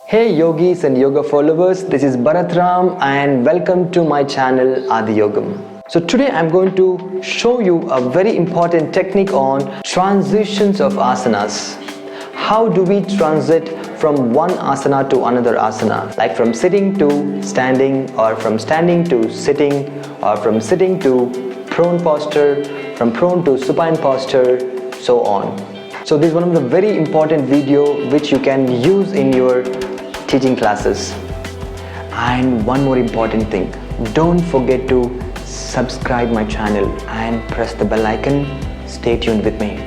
Hey yogis and yoga followers, this is Bharat Ram and welcome to my channel Adi Yogam. So today I'm going to show you a very important technique on transitions of asanas. How do we transit from one asana to another asana, like from sitting to standing, or from standing to sitting, or from sitting to prone posture, from prone to supine posture, so on. So this is one of the very important video which you can use in your teaching classes. And one more important thing, don't forget to subscribe my channel and press the bell icon. Stay tuned with me.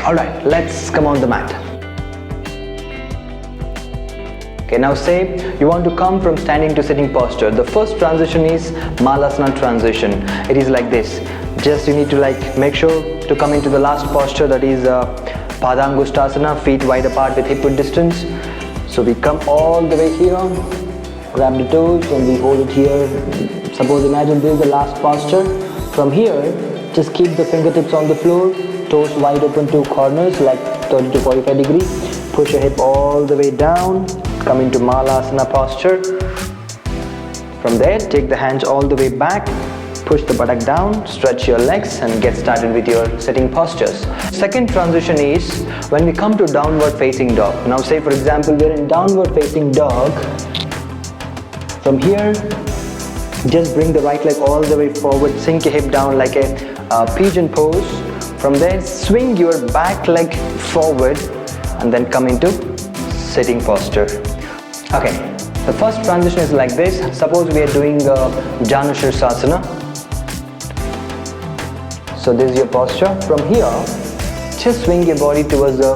Alright, let's come on the mat. Okay, now say you want to come from standing to sitting posture. The first transition is Malasana transition. It is like this. Just you need to make sure to come into the last posture, that is Padangusthasana, feet wide apart with hip width distance. So we come all the way here, grab the toes and we hold it here. Suppose imagine this is the last posture. From here, just keep the fingertips on the floor, toes wide open to corners like 30 to 45 degrees. Push your hip all the way down, come into Malasana posture. From there, take the hands all the way back, push the buttock down, stretch your legs and get started with your sitting postures. Second transition is when we come to downward facing dog. Now say for example we're in downward facing dog. From here, just bring the right leg all the way forward, sink your hip down like a pigeon pose. From there, swing your back leg forward and then come into sitting posture. Okay, the first transition is like this. Suppose we are doing Janu Sirsasana. So this is your posture. From here, just swing your body towards the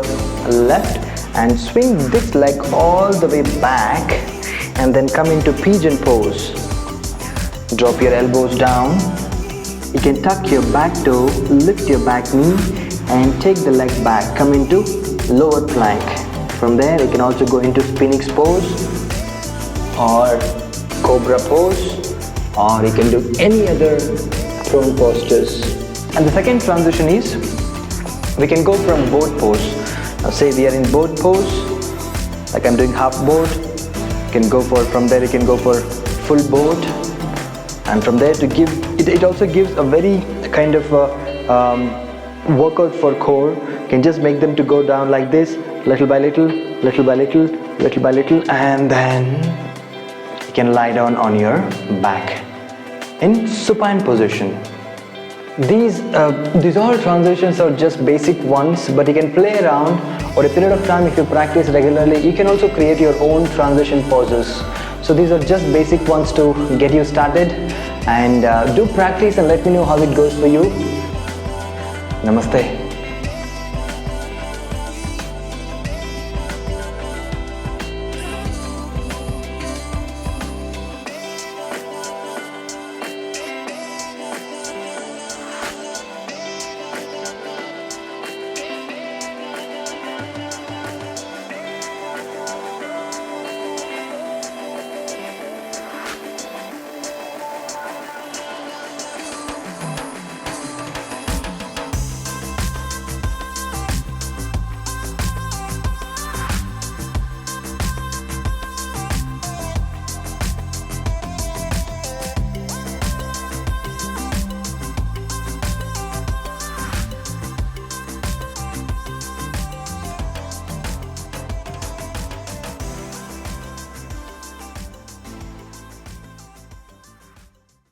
left and swing this leg all the way back and then come into pigeon pose. Drop your elbows down. You can tuck your back toe, lift your back knee and take the leg back. Come into lower plank. From there, you can also go into Phoenix pose or Cobra pose, or you can do any other prone postures. And the second transition is we can go from boat pose. Now say we are in boat pose, like I'm doing half boat. You can go from there you can go for full boat, and from there to give it also gives a very kind of workout for core. You can just make them to go down like this, little by little, little by little, little by little, and then you can lie down on your back in supine position. These all transitions are just basic ones, but you can play around over a period of time. If you practice regularly, you can also create your own transition poses. So these are just basic ones to get you started, and do practice and let me know how it goes for you. Namaste.